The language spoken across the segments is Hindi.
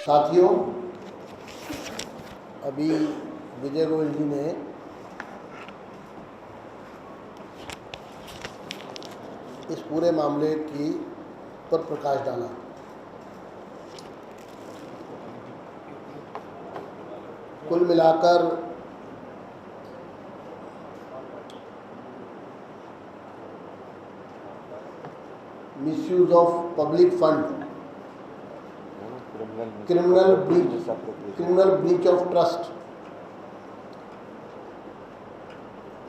साथियों, अभी विजय गोयल जी ने इस पूरे मामले की पर प्रकाश डाला। कुल मिलाकर misuse of public fund, criminal breach of trust,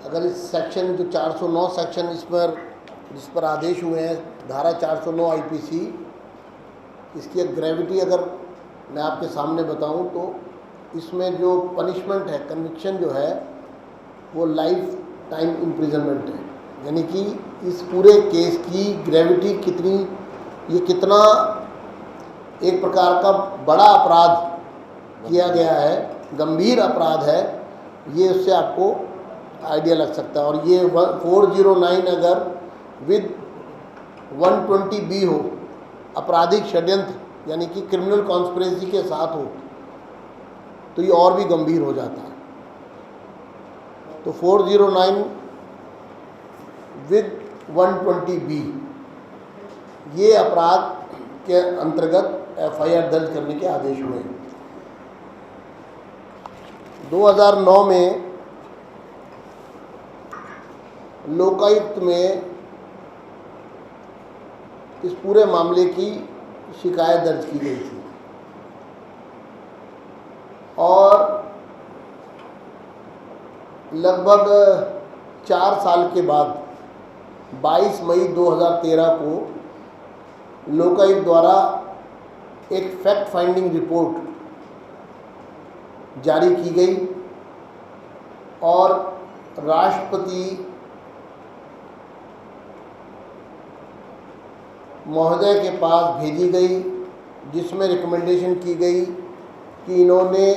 अगर इस सेक्शन जो 409 सेक्शन जिस पर आदेश हुए हैं, धारा 409 आईपीसी, इसकी एक ग्रेविटी अगर मैं आपके सामने बताऊं तो इसमें जो पनिशमेंट है, कन्विक्शन जो है, वो लाइफ टाइम इम्प्रिजनमेंट है। यानी कि इस पूरे केस की ग्रेविटी कितनी, ये कितना एक प्रकार का बड़ा अपराध किया गया है, गंभीर अपराध है, ये उससे आपको आइडिया लग सकता है। और ये 409 अगर विद 120B हो, आपराधिक षड्यंत्र यानी कि क्रिमिनल कॉन्स्पिरेसी के साथ हो, तो ये और भी गंभीर हो जाता है। तो 409 विद 120B ये अपराध के अंतर्गत FIR दर्ज करने के आदेश हुए हैं। 2009 में लोकायुक्त में इस पूरे मामले की शिकायत दर्ज की गई थी और लगभग 4 साल के बाद 22 मई 2013 को लोकायुक्त द्वारा एक फैक्ट फाइंडिंग रिपोर्ट जारी की गई और राष्ट्रपति महोदय के पास भेजी गई, जिसमें रिकमेंडेशन की गई कि इन्होंने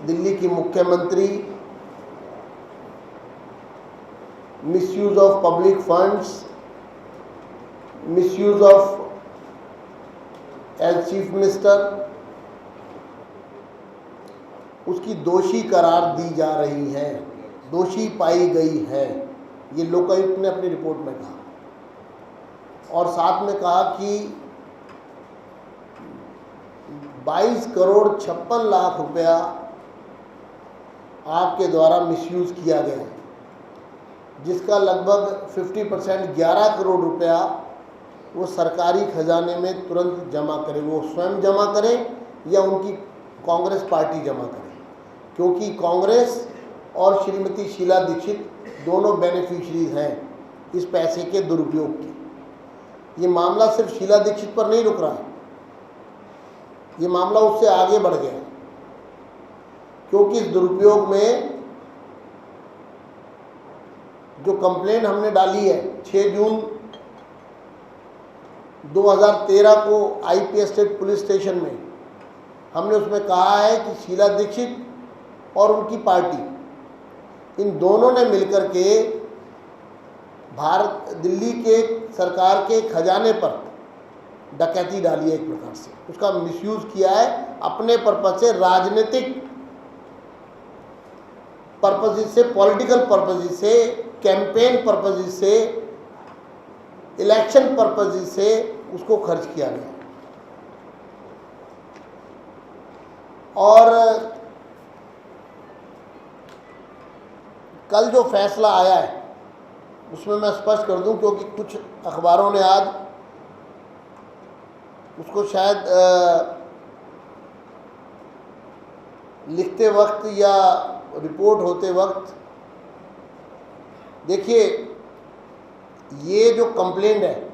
दिल्ली की मुख्यमंत्री misuse of public funds, misuse of as chief minister, उसकी दोषी करार दी जा रही है, दोषी पाई गई है, ये लोकायुक्त ने अपनी रिपोर्ट में कहा। और साथ में कहा कि 22 करोड़ 56 लाख रुपया आपके द्वारा मिसयूज किया गया है, जिसका लगभग 50% 11 करोड़ रुपया वो सरकारी खजाने में तुरंत जमा करें, वो स्वयं जमा करें या उनकी कांग्रेस पार्टी जमा करे, क्योंकि कांग्रेस और श्रीमती शीला दीक्षित दोनों बेनिफिशरीज हैं इस पैसे के दुरुपयोग के। ये मामला सिर्फ शीला दीक्षित पर नहीं रुक रहा है, ये मामला उससे आगे बढ़ गया, क्योंकि इस दुरुपयोग में जो कंप्लेंट हमने डाली है 6 जून 2013 को आईपीएस स्टेट पुलिस स्टेशन में, हमने उसमें कहा है कि शीला दीक्षित और उनकी पार्टी, इन दोनों ने मिलकर के दिल्ली के सरकार के खजाने पर डकैती डाली है, एक प्रकार से उसका मिसयूज किया है अपने पर्पज से, राजनीतिक पर्पज से, पॉलिटिकल पर्पज से, कैंपेन पर्पज से, इलेक्शन पर्पज से उसको खर्च किया गया। और कल जो फैसला आया है उसमें मैं स्पष्ट कर दूं, क्योंकि कुछ अखबारों ने आज उसको शायद लिखते वक्त या रिपोर्ट होते वक्त, देखिए ये जो कंप्लेंट है,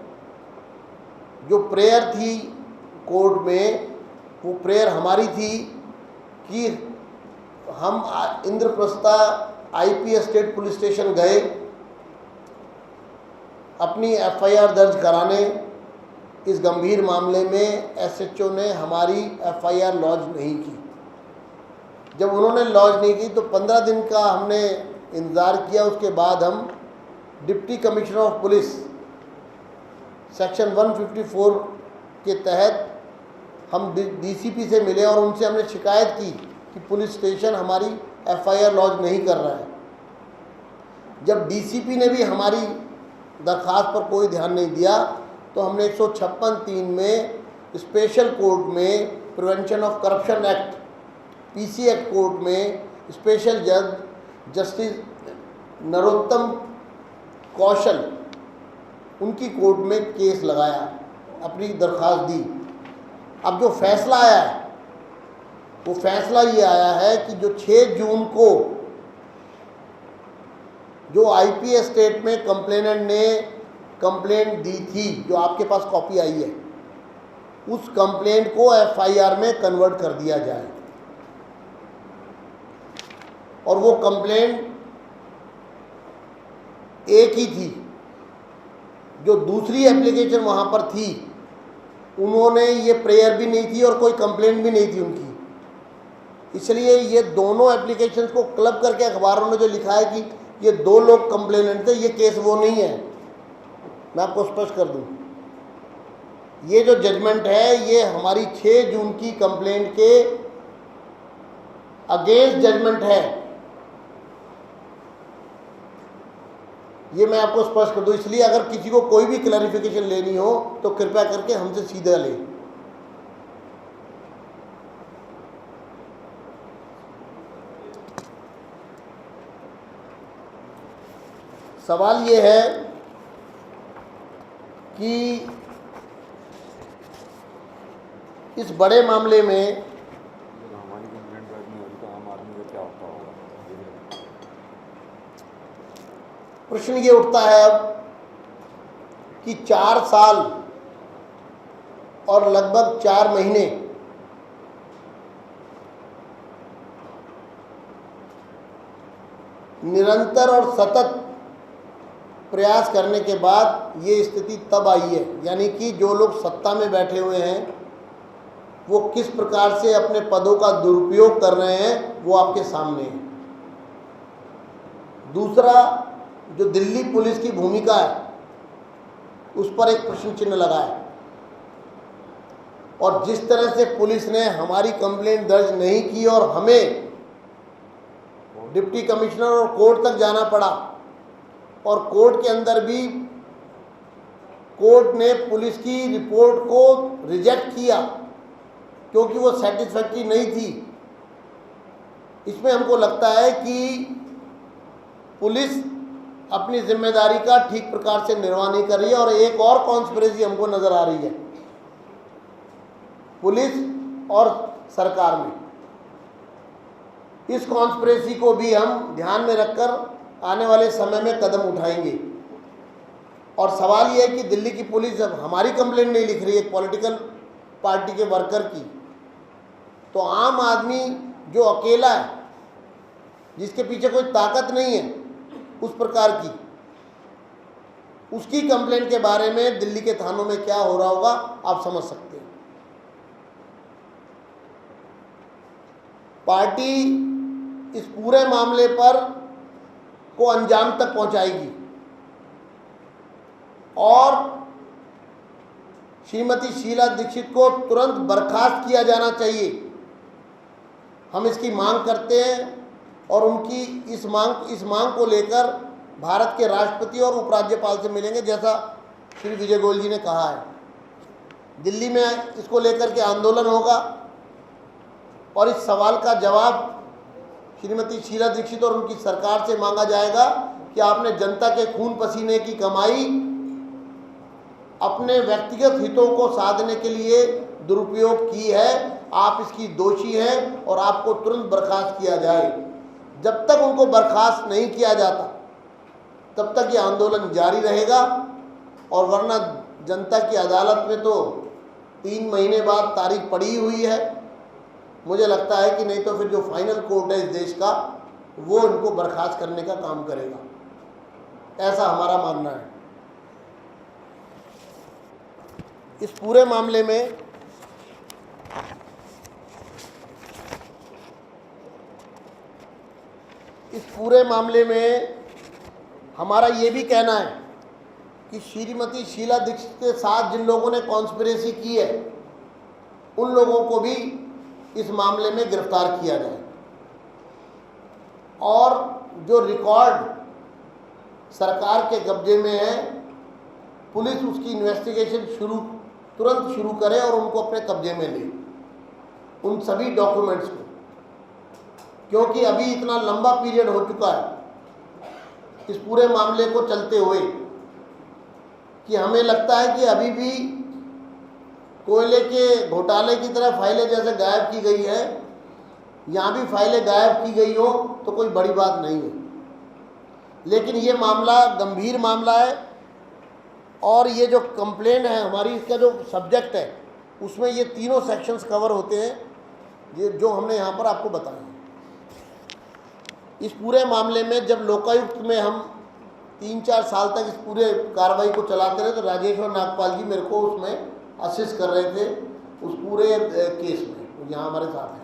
जो प्रेयर थी कोर्ट में, वो प्रेयर हमारी थी कि हम Indraprastha IPS state police station गए अपनी FIR दर्ज कराने। इस गंभीर मामले में SHO ने हमारी FIR लॉन्च नहीं की। जब उन्होंने लॉन्च नहीं की तो 15 दिन का हमने इंतज़ार किया। उसके बाद हम deputy commissioner of police section 154 के तहत हम डीसीपी से मिले और उनसे हमने शिकायत की कि पुलिस स्टेशन हमारी एफआईआर लॉन्च नहीं कर रहा है। जब डीसीपी ने भी हमारी दरख्वास्त पर कोई ध्यान नहीं दिया तो हमने 156(3) में स्पेशल कोर्ट में prevention of corruption act PC act court में स्पेशल जज जस्टिस नरोत्तम कौशल उनकी कोर्ट में केस लगाया, अपनी दरख्वास्त दी। अब जो फैसला आया है वो फैसला ये आया है कि जो 6 जून को जो आईपीएस स्टेट में कंप्लेनेंट ने कंप्लेंट दी थी, जो आपके पास कॉपी आई है, उस कंप्लेंट को एफआईआर में कन्वर्ट कर दिया जाए और वो कंप्लेंट एक ही थी। जो दूसरी एप्लीकेशन वहाँ पर थी उन्होंने ये प्रेयर भी नहीं थी और कोई कंप्लेंट भी नहीं थी उनकी, इसलिए ये दोनों एप्लीकेशंस को क्लब करके अखबारों ने जो लिखा है कि ये 2 लोग कंप्लेनेंट थे, ये केस वो नहीं है। मैं आपको स्पष्ट कर दूं, ये जो जजमेंट है ये हमारी 6 जून की कंप्लेंट के अगेंस्ट जजमेंट है। ये मैं आपको स्पष्ट कर दूं, इसलिए अगर किसी को कोई भी क्लैरिफिकेशन लेनी हो तो कृपया करके हमसे सीधा लें। सवाल ये है कि इस बड़े मामले में हमारी कंप्लेंट दर्ज नहीं होगी तो आम आदमी को क्या होता होगा। प्रश्न ये उठता है अब कि 4 साल और लगभग 4 महीने निरंतर और सतत प्रयास करने के बाद ये स्थिति तब आई है, यानी कि जो लोग सत्ता में बैठे हुए हैं वो किस प्रकार से अपने पदों का दुरुपयोग कर रहे हैं वो आपके सामने है। दूसरा, जो दिल्ली पुलिस की भूमिका है उस पर एक प्रश्न चिन्ह लगा है और जिस तरह से पुलिस ने हमारी कंप्लेंट दर्ज नहीं की और हमें डिप्टी कमिश्नर और कोर्ट तक जाना पड़ा और कोर्ट के अंदर भी कोर्ट ने पुलिस की रिपोर्ट को रिजेक्ट किया क्योंकि वो सेटिस्फैक्ट्री नहीं थी। इसमें हमको लगता है कि पुलिस अपनी जिम्मेदारी का ठीक प्रकार से निर्वाह नहीं कर रही है और एक और कॉन्स्पिरेसी हमको नजर आ रही है पुलिस और सरकार में। इस कॉन्स्पिरेसी को भी हम ध्यान में रखकर आने वाले समय में कदम उठाएंगे। और सवाल यह है कि दिल्ली की पुलिस जब हमारी कंप्लेंट नहीं लिख रही है एक पॉलिटिकल पार्टी के वर्कर की, तो आम आदमी जो अकेला है, जिसके पीछे कोई ताकत नहीं है उस प्रकार की, उसकी कंप्लेंट के बारे में दिल्ली के थानों में क्या हो रहा होगा आप समझ सकते हैं। पार्टी इस पूरे मामले पर को अंजाम तक पहुंचाएगी और श्रीमती शीला दीक्षित को तुरंत बर्खास्त किया जाना चाहिए। हम इसकी मांग करते हैं और उनकी इस मांग को लेकर भारत के राष्ट्रपति और उपराज्यपाल से मिलेंगे, जैसा श्री विजय गोयल जी ने कहा है। दिल्ली में इसको लेकर के आंदोलन होगा और इस सवाल का जवाब श्रीमती शीला दीक्षित और उनकी सरकार से मांगा जाएगा कि आपने जनता के खून पसीने की कमाई अपने व्यक्तिगत हितों को साधने के लिए दुरुपयोग की है, आप इसकी दोषी हैं और आपको तुरंत बर्खास्त किया जाए। जब तक उनको बर्खास्त नहीं किया जाता तब तक ये आंदोलन जारी रहेगा और वरना जनता की अदालत में तो 3 महीने बाद तारीख पड़ी हुई है। मुझे लगता है कि नहीं तो फिर जो फाइनल कोर्ट है इस देश का वो इनको बर्खास्त करने का काम करेगा, ऐसा हमारा मानना है। इस पूरे मामले में हमारा ये भी कहना है कि श्रीमती शीला दीक्षित के साथ जिन लोगों ने कॉन्स्पिरेसी की है उन लोगों को भी इस मामले में गिरफ्तार किया जाए और जो रिकॉर्ड सरकार के कब्जे में है पुलिस उसकी इन्वेस्टिगेशन तुरंत शुरू करे और उनको अपने कब्जे में ले, उन सभी डॉक्यूमेंट्स को, क्योंकि अभी इतना लंबा पीरियड हो चुका है इस पूरे मामले को चलते हुए कि हमें लगता है कि अभी भी कोयले के घोटाले की तरह फाइलें जैसे गायब की गई है, यहाँ भी फाइलें गायब की गई हो तो कोई बड़ी बात नहीं है। लेकिन ये मामला गंभीर मामला है और ये जो कंप्लेंट है हमारी, इसका जो सब्जेक्ट है उसमें ये तीनों सेक्शंस कवर होते हैं, ये जो हमने यहाँ पर आपको बताया। इस पूरे मामले में जब लोकायुक्त में हम 3-4 साल तक इस पूरे कार्रवाई को चलाते रहे तो राजेश्वर नागपाल जी मेरे को उसमें असिस्ट कर रहे थे उस पूरे केस में, यहाँ हमारे साथ हैं।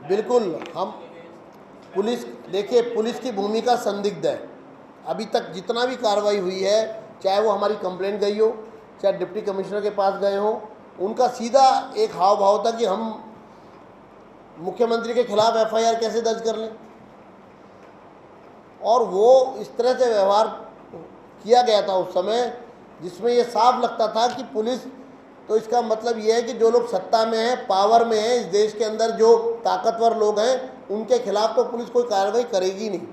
बिल्कुल, हम पुलिस, देखिए पुलिस की भूमिका संदिग्ध है। अभी तक जितना भी कार्रवाई हुई है, चाहे वो हमारी कंप्लेंट गई हो, चाहे डिप्टी कमिश्नर के पास गए हो, उनका सीधा एक हाव भाव था कि हम मुख्यमंत्री के खिलाफ एफआईआर कैसे दर्ज कर लें, और वो इस तरह से व्यवहार किया गया था उस समय जिसमें ये साफ लगता था कि पुलिस, तो इसका मतलब ये है कि जो लोग सत्ता में हैं, पावर में हैं, इस देश के अंदर जो ताकतवर लोग हैं, उनके खिलाफ तो पुलिस कोई कार्रवाई करेगी नहीं।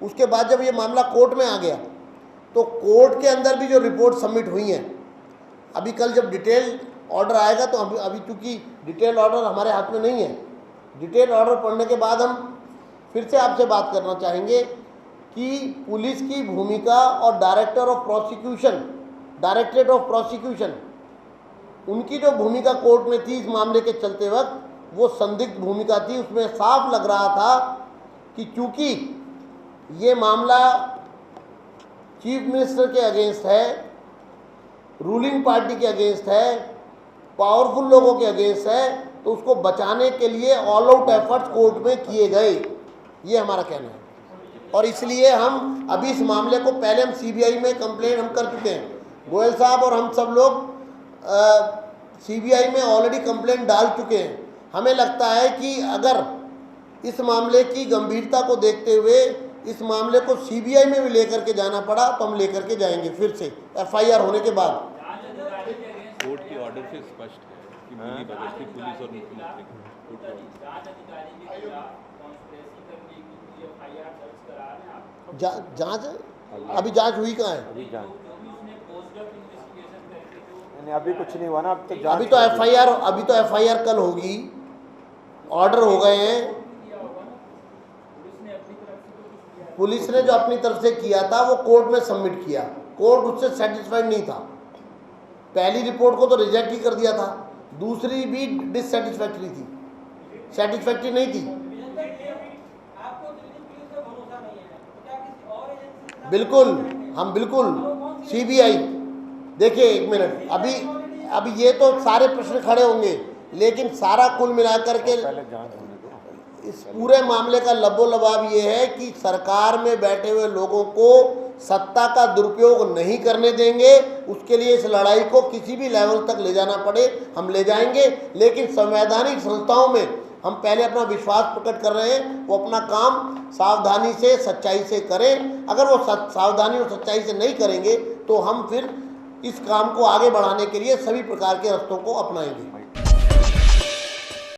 उसके बाद जब ये मामला कोर्ट में आ गया तो कोर्ट के अंदर भी जो रिपोर्ट सबमिट हुई हैं, अभी कल जब डिटेल ऑर्डर आएगा तो अभी चूँकि डिटेल ऑर्डर हमारे हाथ में नहीं है, डिटेल ऑर्डर पढ़ने के बाद हम फिर से आपसे बात करना चाहेंगे कि पुलिस की भूमिका और डायरेक्टरेट ऑफ प्रोसिक्यूशन उनकी जो भूमिका कोर्ट में थी इस मामले के चलते वक्त, वो संदिग्ध भूमिका थी। उसमें साफ लग रहा था कि चूंकि ये मामला चीफ मिनिस्टर के अगेंस्ट है, रूलिंग पार्टी के अगेंस्ट है, पावरफुल लोगों के अगेंस्ट है, तो उसको बचाने के लिए ऑल आउट एफर्ट्स कोर्ट में किए गए, ये हमारा कहना है। और इसलिए हम अभी इस मामले को, पहले हम सीबीआई में कंप्लेंट हम कर चुके हैं, गोयल साहब और हम सब लोग सीबीआई में ऑलरेडी कंप्लेंट डाल चुके हैं। हमें लगता है कि अगर इस मामले की गंभीरता को देखते हुए इस मामले को सीबीआई में भी लेकर के जाना पड़ा तो हम लेकर के जाएंगे फिर से एफआईआर होने के बाद। कोर्ट के ऑर्डर से स्पष्ट है कि मिली भगत थी पुलिस और मुख्यमंत्री जांच अभी जांच हुई कहाँ है? अभी कुछ नहीं हुआ ना, अभी तो एफआईआर कल होगी, ऑर्डर हो गए हैं। पुलिस ने जो अपनी तरफ से किया था वो कोर्ट में सबमिट किया, कोर्ट उससे सेटिस्फाइड नहीं था। पहली रिपोर्ट को तो रिजेक्ट ही कर दिया था, दूसरी भी डिससेटिस्फैक्ट्री थी, सेटिस्फैक्ट्री नहीं थी। बिल्कुल, हम बिल्कुल सीबीआई, देखिए एक मिनट, अभी ये तो सारे प्रश्न खड़े होंगे, लेकिन सारा कुल मिलाकर के इस पूरे मामले का लबोलबाब ये है कि सरकार में बैठे हुए लोगों को सत्ता का दुरुपयोग नहीं करने देंगे। उसके लिए इस लड़ाई को किसी भी लेवल तक ले जाना पड़े हम ले जाएंगे, लेकिन संवैधानिक संस्थाओं में हम पहले अपना विश्वास प्रकट कर रहे हैं, वो अपना काम सावधानी से सच्चाई से करें। अगर वो सावधानी और सच्चाई से नहीं करेंगे तो हम फिर इस काम को आगे बढ़ाने के लिए सभी प्रकार के रास्तों को अपनाएंगे।